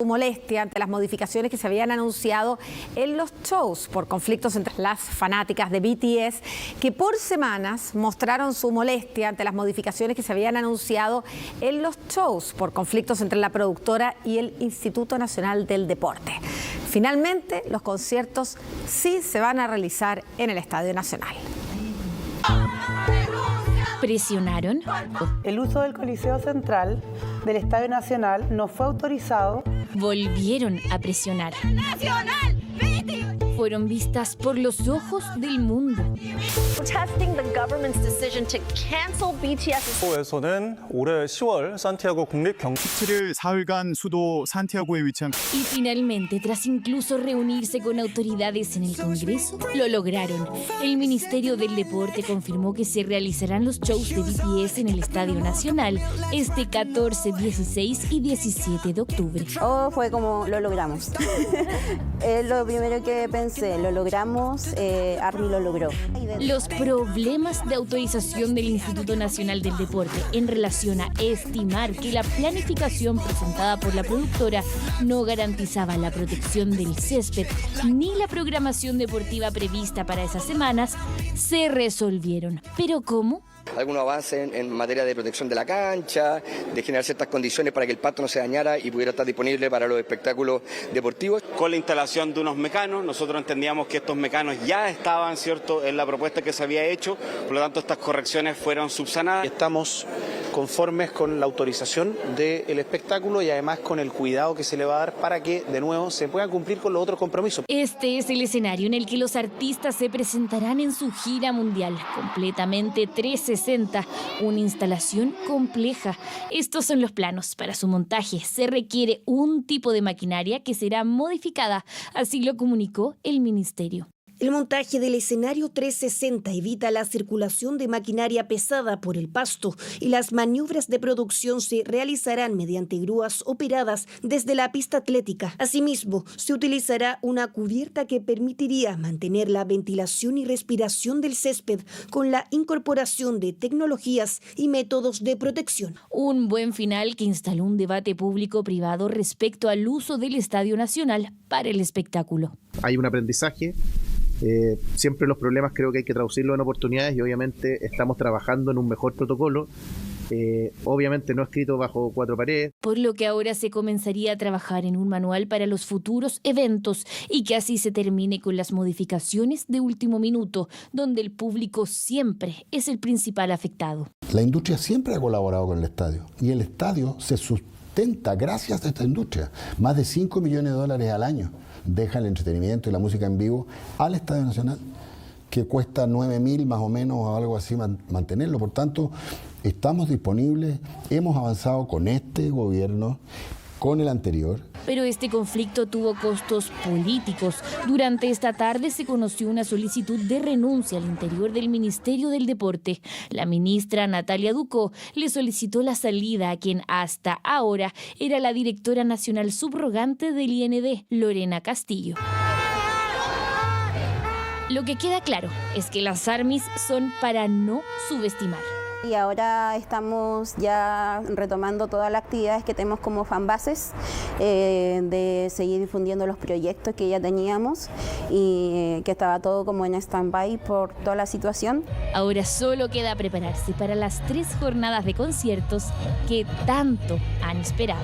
Su molestia ante las modificaciones que se habían anunciado en los shows por conflictos entre las fanáticas de BTS, que por semanas mostraron su molestia ante las modificaciones que se habían anunciado en los shows por conflictos entre la productora y el Instituto Nacional del Deporte. Finalmente, los conciertos sí se van a realizar en el Estadio Nacional. ¿Presionaron? El uso del Coliseo Central del Estadio Nacional no fue autorizado. Volvieron a presionar. ¡Nacional! Fueron vistas por los ojos del mundo. Protesting the government's decision to cancel BTS's. 에서는 올해 10월 산티아고 국립경 17일 사흘간 수도 산티아고에 위치한 Y finalmente, tras incluso reunirse con autoridades en el Congreso, lo lograron. El Ministerio del Deporte confirmó que se realizarán los shows de BTS en el Estadio Nacional este 14, 16 y 17 de octubre. Fue como lo logramos. Es lo primero que pensé, lo logramos, Army lo logró. Los problemas de autorización del Instituto Nacional del Deporte en relación a estimar que la planificación presentada por la productora no garantizaba la protección del césped ni la programación deportiva prevista para esas semanas se resolvieron. ¿Pero cómo? Algunos avances en materia de protección de la cancha, de generar ciertas condiciones para que el pasto no se dañara y pudiera estar disponible para los espectáculos deportivos. Con la instalación de unos mecanos, nosotros entendíamos que estos mecanos ya estaban, ¿cierto?, en la propuesta que se había hecho, por lo tanto estas correcciones fueron subsanadas. Estamos conformes con la autorización del espectáculo y además con el cuidado que se le va a dar para que de nuevo se puedan cumplir con los otros compromisos. Este es el escenario en el que los artistas se presentarán en su gira mundial, completamente 360, una instalación compleja. Estos son los planos. Para su montaje se requiere un tipo de maquinaria que será modificada, así lo comunicó el ministerio. El montaje del escenario 360 evita la circulación de maquinaria pesada por el pasto y las maniobras de producción se realizarán mediante grúas operadas desde la pista atlética. Asimismo, se utilizará una cubierta que permitiría mantener la ventilación y respiración del césped con la incorporación de tecnologías y métodos de protección. Un buen final que instaló un debate público-privado respecto al uso del Estadio Nacional para el espectáculo. Hay un aprendizaje. Siempre los problemas creo que hay que traducirlos en oportunidades y obviamente estamos trabajando en un mejor protocolo, obviamente no escrito bajo cuatro paredes. Por lo que ahora se comenzaría a trabajar en un manual para los futuros eventos y que así se termine con las modificaciones de último minuto, donde el público siempre es el principal afectado. La industria siempre ha colaborado con el estadio y el estadio se sustenta gracias a esta industria. Más de 5 millones de dólares al año deja el entretenimiento y la música en vivo al Estadio Nacional, que cuesta 9.000 más o menos o algo así mantenerlo. Por tanto, estamos disponibles, hemos avanzado con este gobierno, con el anterior. Pero este conflicto tuvo costos políticos. Durante esta tarde se conoció una solicitud de renuncia al interior del Ministerio del Deporte. La ministra Natalia Ducó le solicitó la salida a quien hasta ahora era la directora nacional subrogante del IND, Lorena Castillo. Lo que queda claro es que las ARMYs son para no subestimar. Y ahora estamos ya retomando todas las actividades que tenemos como fanbases, de seguir difundiendo los proyectos que ya teníamos y que estaba todo como en stand-by por toda la situación. Ahora solo queda prepararse para las 3 jornadas de conciertos que tanto han esperado.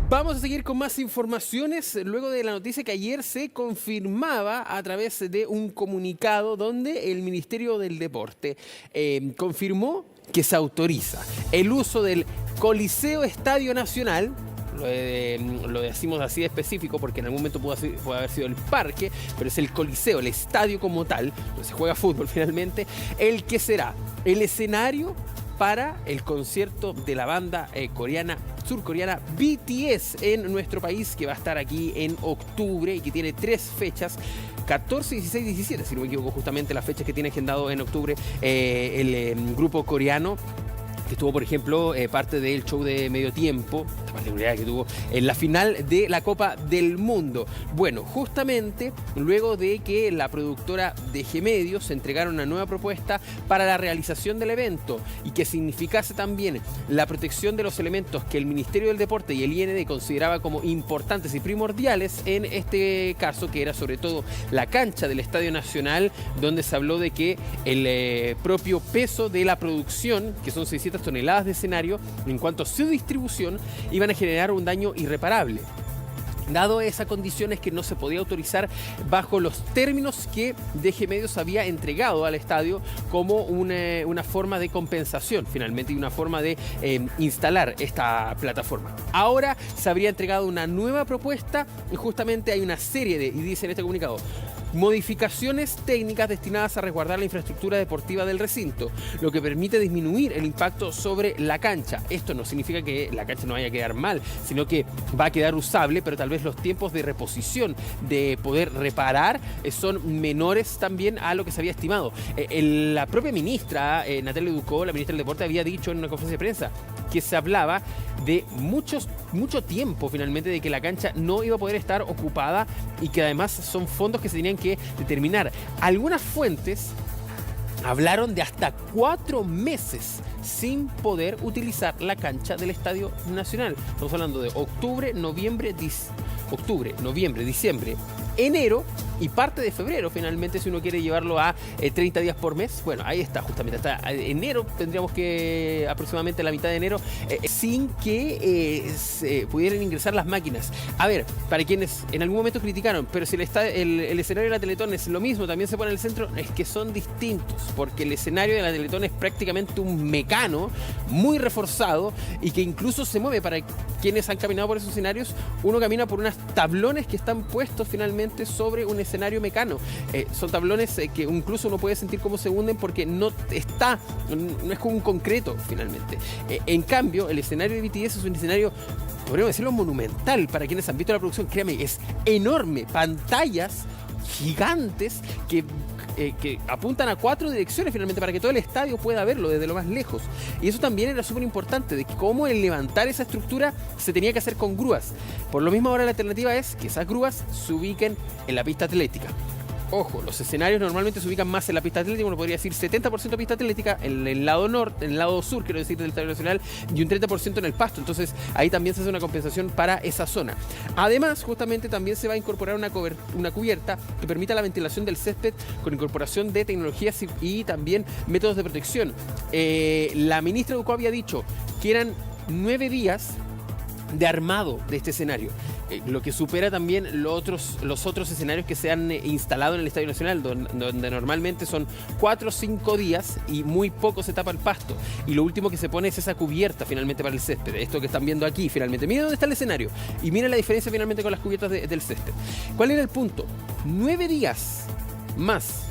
Vamos a seguir con más informaciones luego de la noticia que ayer se confirmaba a través de un comunicado donde el Ministerio del Deporte confirmó que se autoriza el uso del Coliseo Estadio Nacional. Lo decimos así de específico porque en algún momento puede haber sido el parque, pero es el Coliseo, el estadio como tal, donde se juega fútbol finalmente, el que será el escenario para el concierto de la banda surcoreana BTS en nuestro país, que va a estar aquí en octubre y que tiene 3 fechas, 14, 16, 17, si no me equivoco, justamente las fechas que tiene agendado en octubre el grupo coreano, que estuvo, por ejemplo, parte del show de medio tiempo, esta particularidad que tuvo en la final de la Copa del Mundo. Bueno, justamente luego de que la productora de G-Medios entregara una nueva propuesta para la realización del evento y que significase también la protección de los elementos que el Ministerio del Deporte y el IND consideraba como importantes y primordiales en este caso, que era sobre todo la cancha del Estadio Nacional, donde se habló de que el propio peso de la producción, que son 600 toneladas de escenario, en cuanto a su distribución, iban a generar un daño irreparable. Dado esa condición es que no se podía autorizar bajo los términos que DG Medios había entregado al estadio como una forma de compensación finalmente y una forma de instalar esta plataforma. Ahora se habría entregado una nueva propuesta y justamente hay una serie de, y dice en este comunicado, modificaciones técnicas destinadas a resguardar la infraestructura deportiva del recinto, lo que permite disminuir el impacto sobre la cancha. Esto no significa que la cancha no vaya a quedar mal, sino que va a quedar usable, pero tal vez los tiempos de reposición, de poder reparar, son menores también a lo que se había estimado. La propia ministra, Natalia Ducó, la ministra del Deporte, había dicho en una conferencia de prensa que se hablaba de mucho tiempo finalmente de que la cancha no iba a poder estar ocupada y que además son fondos que se tenían que determinar. Algunas fuentes hablaron de hasta 4 meses sin poder utilizar la cancha del Estadio Nacional. Estamos hablando de octubre, noviembre, diciembre, enero y parte de febrero, finalmente, si uno quiere llevarlo a 30 días por mes. Bueno, ahí está, justamente hasta enero tendríamos que aproximadamente la mitad de enero sin que se pudieran ingresar las máquinas. A ver, para quienes en algún momento criticaron, pero si el escenario de la Teletón es lo mismo, también se pone en el centro, es que son distintos, porque el escenario de la Teletón es prácticamente un mecano muy reforzado y que incluso se mueve. Para quienes han caminado por esos escenarios, uno camina por unos tablones que están puestos finalmente sobre un escenario mecano. Son tablones que incluso uno puede sentir cómo se hunden porque no es como un concreto finalmente. En cambio, el escenario de BTS es un escenario, podríamos decirlo, monumental. Para quienes han visto la producción, créanme, es enorme. Pantallas gigantes que apuntan a 4 direcciones finalmente para que todo el estadio pueda verlo desde lo más lejos. Y eso también era súper importante, de cómo el levantar esa estructura se tenía que hacer con grúas. Por lo mismo ahora la alternativa es que esas grúas se ubiquen en la pista atlética. Ojo, los escenarios normalmente se ubican más en la pista atlética, uno podría decir 70% pista atlética, en el lado norte, en el lado sur, quiero decir, del Estadio Nacional, y un 30% en el pasto. Entonces ahí también se hace una compensación para esa zona. Además, justamente también se va a incorporar una cubierta que permita la ventilación del césped con incorporación de tecnologías y también métodos de protección. La ministra Ducó había dicho que eran 9 días de armado de este escenario, lo que supera también los otros escenarios que se han instalado en el Estadio Nacional, donde normalmente son 4 o 5 días y muy poco se tapa el pasto, y lo último que se pone es esa cubierta finalmente para el césped, esto que están viendo aquí finalmente. Miren dónde está el escenario y miren la diferencia finalmente con las cubiertas del césped. ¿Cuál era el punto? 9 días más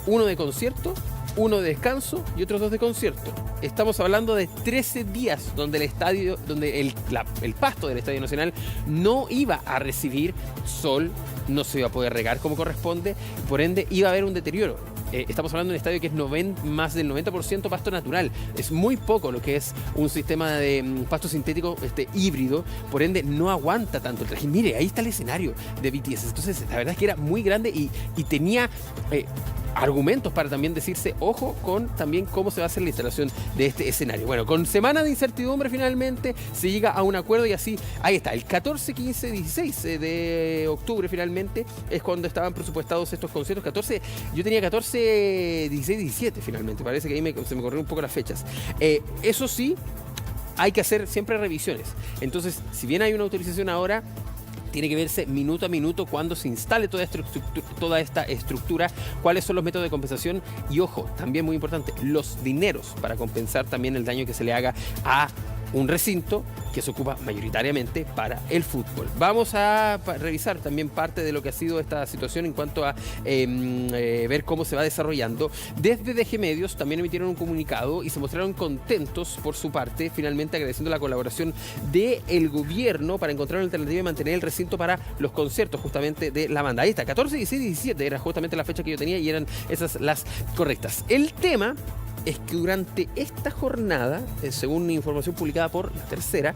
1 de concierto, 1 de descanso y otros 2 de concierto. Estamos hablando de 13 días donde el estadio, donde el pasto del Estadio Nacional no iba a recibir sol, no se iba a poder regar como corresponde, por ende iba a haber un deterioro. Estamos hablando de un estadio que es más del 90% pasto natural. Es muy poco lo que es un sistema de pasto sintético híbrido, por ende no aguanta tanto el traje. Mire, ahí está el escenario de BTS. Entonces la verdad es que era muy grande y tenía argumentos para también decirse, ojo con también cómo se va a hacer la instalación de este escenario. Bueno, con semana de incertidumbre finalmente se llega a un acuerdo y así, ahí está, el 14, 15, 16 de octubre finalmente es cuando estaban presupuestados estos conciertos. Yo tenía 14, 16, 17 finalmente, parece que ahí se me corrieron un poco las fechas. Eso sí, hay que hacer siempre revisiones. Entonces, si bien hay una autorización ahora, tiene que verse minuto a minuto cuando se instale toda esta estructura, cuáles son los métodos de compensación y, ojo, también muy importante, los dineros para compensar también el daño que se le haga a un recinto que se ocupa mayoritariamente para el fútbol. Vamos a revisar también parte de lo que ha sido esta situación en cuanto a ver cómo se va desarrollando. Desde DG Medios también emitieron un comunicado y se mostraron contentos por su parte, finalmente agradeciendo la colaboración del gobierno para encontrar una alternativa y mantener el recinto para los conciertos justamente de la banda. Ahí está, 14, 16, 17 era justamente la fecha que yo tenía y eran esas las correctas. El tema es que durante esta jornada, según información publicada por La Tercera,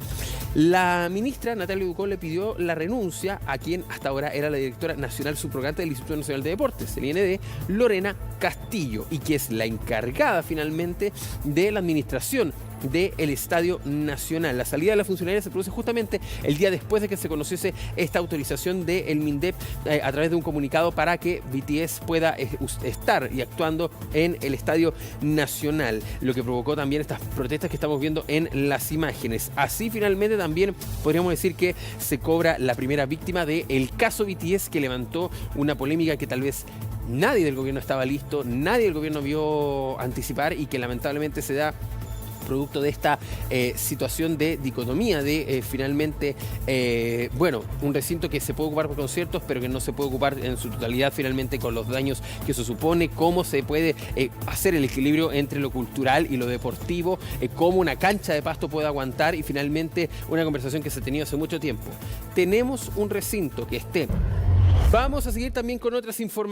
la ministra Natalia Ducó le pidió la renuncia a quien hasta ahora era la directora nacional subrogante del Instituto Nacional de Deportes, el IND, Lorena Castillo, y que es la encargada finalmente de la administración del Estadio Nacional. La salida de la funcionaria se produce justamente el día después de que se conociese esta autorización del MINDEP a través de un comunicado para que BTS pueda estar y actuando en el Estadio Nacional, lo que provocó también estas protestas que estamos viendo en las imágenes. Así finalmente también podríamos decir que se cobra la primera víctima del caso BTS, que levantó una polémica que tal vez nadie del gobierno estaba listo, nadie del gobierno vio anticipar y que lamentablemente se da producto de esta situación de dicotomía de finalmente, un recinto que se puede ocupar por conciertos, pero que no se puede ocupar en su totalidad finalmente con los daños que eso supone, cómo se puede hacer el equilibrio entre lo cultural y lo deportivo, cómo una cancha de pasto puede aguantar y finalmente una conversación que se ha tenido hace mucho tiempo. Tenemos un recinto que esté. Vamos a seguir también con otras informaciones.